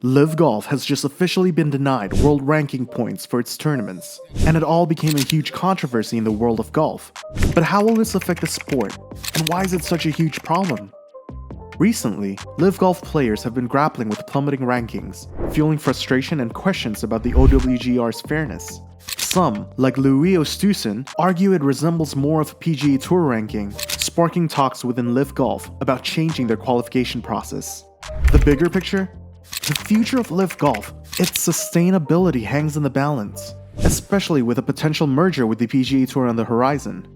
LIV Golf has just officially been denied world ranking points for its tournaments, and it all became a huge controversy in the world of golf. But how will this affect the sport, and why is it such a huge problem? Recently, LIV Golf players have been grappling with plummeting rankings, fueling frustration and questions about the OWGR's fairness. Some, like Louis Oosthuizen, argue it resembles more of a PGA Tour ranking, sparking talks within LIV Golf about changing their qualification process. The bigger picture? The future of LIV Golf, its sustainability hangs in the balance, especially with a potential merger with the PGA Tour on the horizon.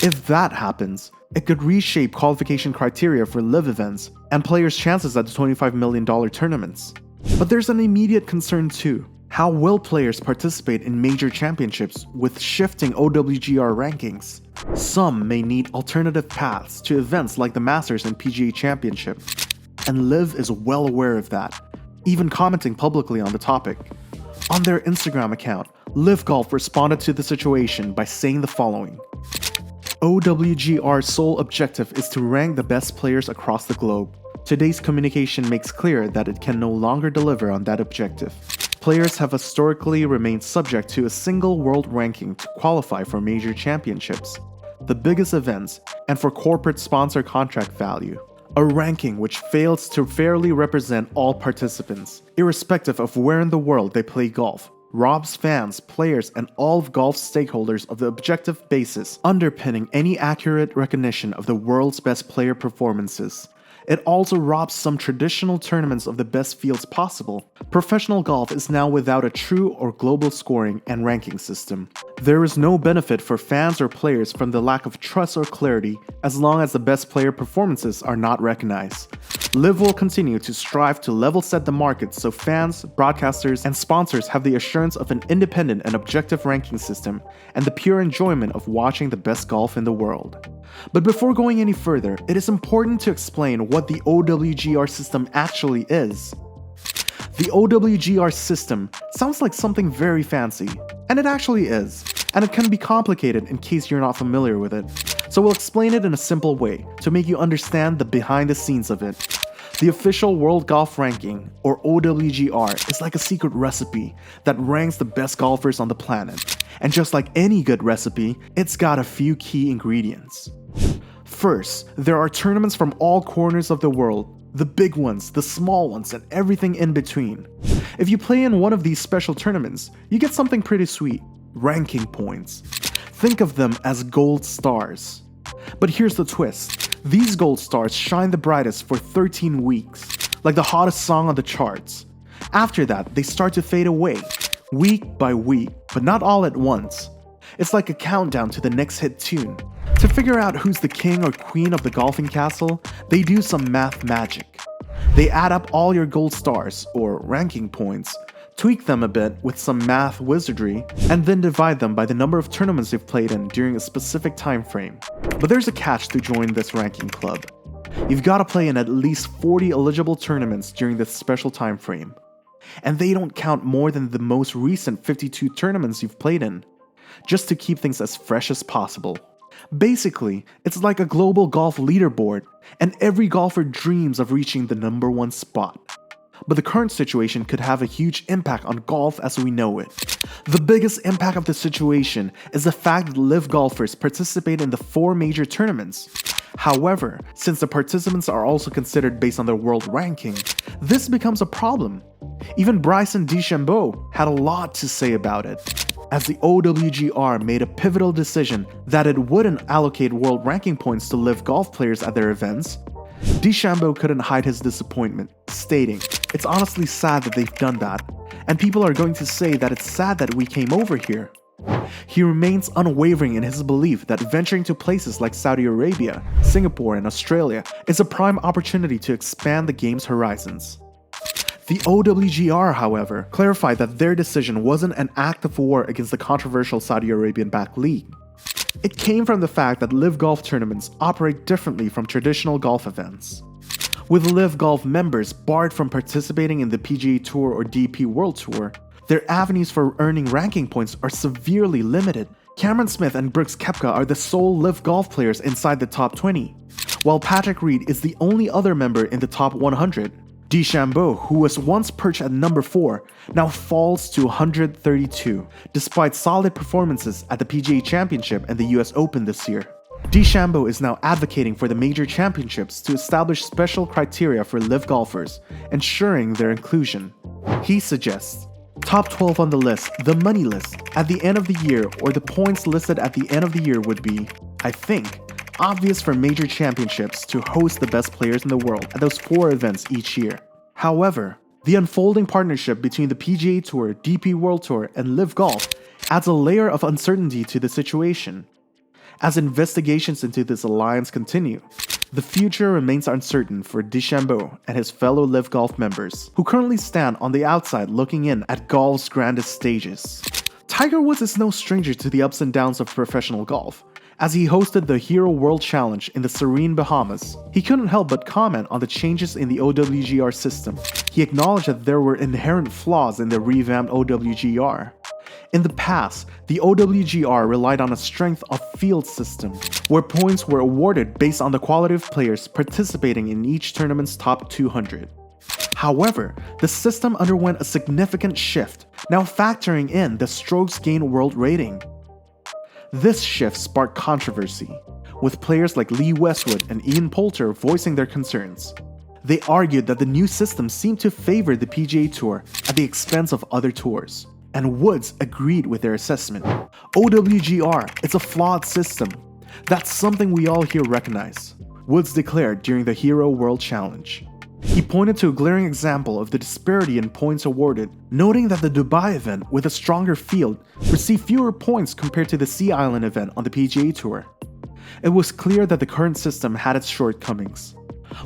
If that happens, it could reshape qualification criteria for LIV events and players' chances at the $25 million tournaments. But there's an immediate concern too. How will players participate in major championships with shifting OWGR rankings? Some may need alternative paths to events like the Masters and PGA Championship, and LIV is well aware of that, even commenting publicly on the topic. On their Instagram account, LIV Golf responded to the situation by saying the following: OWGR's sole objective is to rank the best players across the globe. Today's communication makes clear that it can no longer deliver on that objective. Players have historically remained subject to a single world ranking to qualify for major championships, the biggest events, and for corporate sponsor contract value. A ranking which fails to fairly represent all participants, irrespective of where in the world they play golf, robs fans, players, and all of golf's stakeholders of the objective basis underpinning any accurate recognition of the world's best player performances. It also robs some traditional tournaments of the best fields possible. Professional golf is now without a true or global scoring and ranking system. There is no benefit for fans or players from the lack of trust or clarity as long as the best player performances are not recognized. LIV will continue to strive to level set the market so fans, broadcasters, and sponsors have the assurance of an independent and objective ranking system and the pure enjoyment of watching the best golf in the world. But before going any further, it is important to explain what the OWGR system actually is. The OWGR system sounds like something very fancy, and it actually is, and it can be complicated in case you're not familiar with it. So we'll explain it in a simple way to make you understand the behind the scenes of it. The official World Golf Ranking, or OWGR, is like a secret recipe that ranks the best golfers on the planet. And just like any good recipe, it's got a few key ingredients. First, there are tournaments from all corners of the world, the big ones, the small ones, and everything in between. If you play in one of these special tournaments, you get something pretty sweet: ranking points. Think of them as gold stars. But here's the twist: these gold stars shine the brightest for 13 weeks, like the hottest song on the charts. After that, they start to fade away, week by week, but not all at once. It's like a countdown to the next hit tune. To figure out who's the king or queen of the golfing castle, they do some math magic. They add up all your gold stars, or ranking points, tweak them a bit with some math wizardry, and then divide them by the number of tournaments you've played in during a specific time frame. But there's a catch to join this ranking club. You've got to play in at least 40 eligible tournaments during this special time frame. And they don't count more than the most recent 52 tournaments you've played in, just to keep things as fresh as possible. Basically, it's like a global golf leaderboard, and every golfer dreams of reaching the #1 spot. But the current situation could have a huge impact on golf as we know it. The biggest impact of the situation is the fact that LIV golfers participate in the 4 major tournaments. However, since the participants are also considered based on their world ranking, this becomes a problem. Even Bryson DeChambeau had a lot to say about it, as the OWGR made a pivotal decision that it wouldn't allocate world ranking points to LIV golf players at their events. DeChambeau couldn't hide his disappointment, stating, "It's honestly sad that they've done that, and people are going to say that it's sad that we came over here." He remains unwavering in his belief that venturing to places like Saudi Arabia, Singapore, and Australia is a prime opportunity to expand the game's horizons. The OWGR, however, clarified that their decision wasn't an act of war against the controversial Saudi Arabian-backed league. It came from the fact that LIV Golf tournaments operate differently from traditional golf events. With LIV Golf members barred from participating in the PGA Tour or DP World Tour, their avenues for earning ranking points are severely limited. Cameron Smith and Brooks Koepka are the sole LIV Golf players inside the top 20, while Patrick Reed is the only other member in the top 100. DeChambeau, who was once perched at number 4, now falls to 132, despite solid performances at the PGA Championship and the US Open this year. DeChambeau is now advocating for the major championships to establish special criteria for LIV golfers, ensuring their inclusion. He suggests top 12 on the list, the money list, at the end of the year, or the points listed at the end of the year would be, I think, obvious for major championships to host the best players in the world at those 4 events each year. However, the unfolding partnership between the PGA Tour, DP World Tour, and LIV Golf adds a layer of uncertainty to the situation. As investigations into this alliance continue, the future remains uncertain for DeChambeau and his fellow LIV Golf members, who currently stand on the outside looking in at golf's grandest stages. Tiger Woods is no stranger to the ups and downs of professional golf. As he hosted the Hero World Challenge in the serene Bahamas, he couldn't help but comment on the changes in the OWGR system. He acknowledged that there were inherent flaws in the revamped OWGR. In the past, the OWGR relied on a strength of field system, where points were awarded based on the quality of players participating in each tournament's top 200. However, the system underwent a significant shift, now factoring in the strokes gained world rating. This shift sparked controversy, with players like Lee Westwood and Ian Poulter voicing their concerns. They argued that the new system seemed to favor the PGA Tour at the expense of other tours, and Woods agreed with their assessment. OWGR is a flawed system. That's something we all here recognize, Woods declared during the Hero World Challenge. He pointed to a glaring example of the disparity in points awarded, noting that the Dubai event with a stronger field received fewer points compared to the Sea Island event on the PGA Tour. It was clear that the current system had its shortcomings.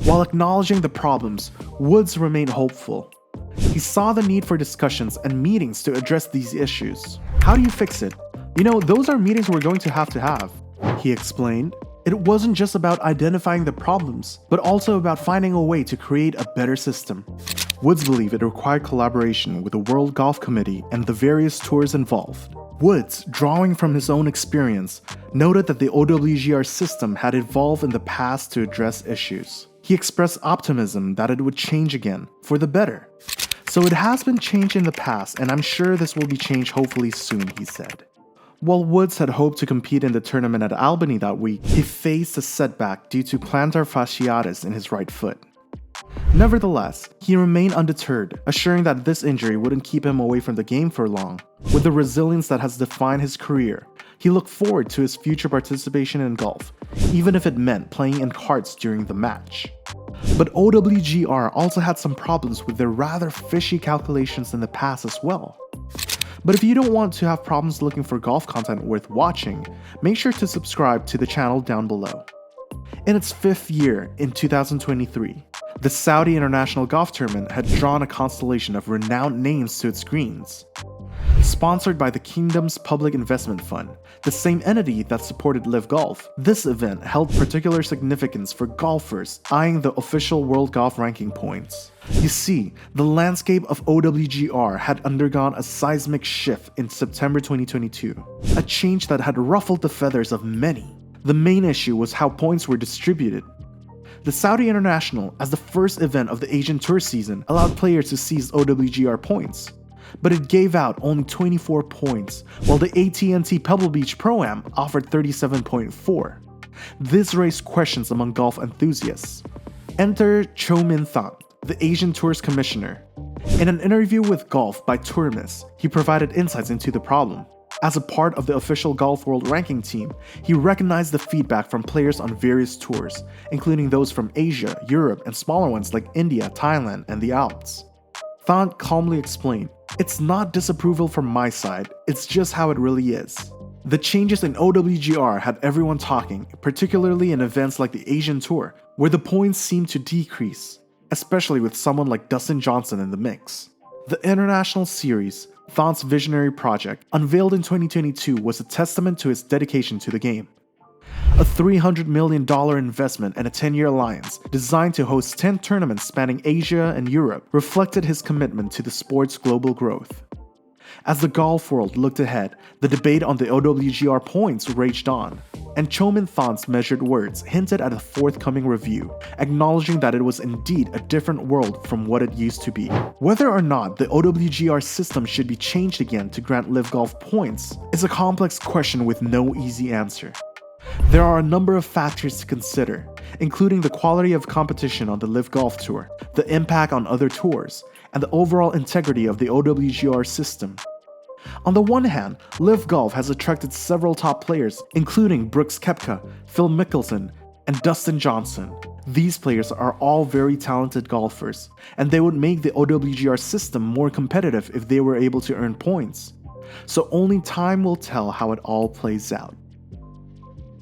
While acknowledging the problems, Woods remained hopeful. He saw the need for discussions and meetings to address these issues. How do you fix it? Those are meetings we're going to have, he explained. It wasn't just about identifying the problems, but also about finding a way to create a better system. Woods believed it required collaboration with the World Golf Committee and the various tours involved. Woods, drawing from his own experience, noted that the OWGR system had evolved in the past to address issues. He expressed optimism that it would change again, for the better. So it has been changed in the past, and I'm sure this will be changed hopefully soon, he said. While Woods had hoped to compete in the tournament at Albany that week, he faced a setback due to plantar fasciitis in his right foot. Nevertheless, he remained undeterred, assuring that this injury wouldn't keep him away from the game for long. With the resilience that has defined his career, he looked forward to his future participation in golf, even if it meant playing in carts during the match. But OWGR also had some problems with their rather fishy calculations in the past as well. But if you don't want to have problems looking for golf content worth watching, make sure to subscribe to the channel down below. In its 5th year, in 2023, the Saudi International Golf Tournament had drawn a constellation of renowned names to its greens. Sponsored by the Kingdom's Public Investment Fund, the same entity that supported LIV Golf, this event held particular significance for golfers eyeing the official World Golf Ranking points. You see, the landscape of OWGR had undergone a seismic shift in September 2022, a change that had ruffled the feathers of many. The main issue was how points were distributed. The Saudi International, as the first event of the Asian Tour season, allowed players to seize OWGR points, but it gave out only 24 points, while the AT&T Pebble Beach Pro-Am offered 37.4. This raised questions among golf enthusiasts. Enter Cho Min Thant, the Asian Tour's commissioner. In an interview with Golf by Tourist, he provided insights into the problem. As a part of the official Golf World Ranking team, he recognized the feedback from players on various tours, including those from Asia, Europe, and smaller ones like India, Thailand, and the Alps. Thant calmly explained, "It's not disapproval from my side, it's just how it really is." The changes in OWGR had everyone talking, particularly in events like the Asian Tour, where the points seemed to decrease, especially with someone like Dustin Johnson in the mix. The International Series, Thant's visionary project, unveiled in 2022 was a testament to his dedication to the game. A $300 million investment and a 10-year alliance designed to host 10 tournaments spanning Asia and Europe reflected his commitment to the sport's global growth. As the golf world looked ahead, the debate on the OWGR points raged on. and Chomin-Thon's measured words hinted at a forthcoming review, acknowledging that it was indeed a different world from what it used to be. Whether or not the OWGR system should be changed again to grant LIV Golf points is a complex question with no easy answer. There are a number of factors to consider, including the quality of competition on the LIV Golf Tour, the impact on other tours, and the overall integrity of the OWGR system. On the one hand, LIV Golf has attracted several top players, including Brooks Koepka, Phil Mickelson, and Dustin Johnson. These players are all very talented golfers, and they would make the OWGR system more competitive if they were able to earn points. So only time will tell how it all plays out.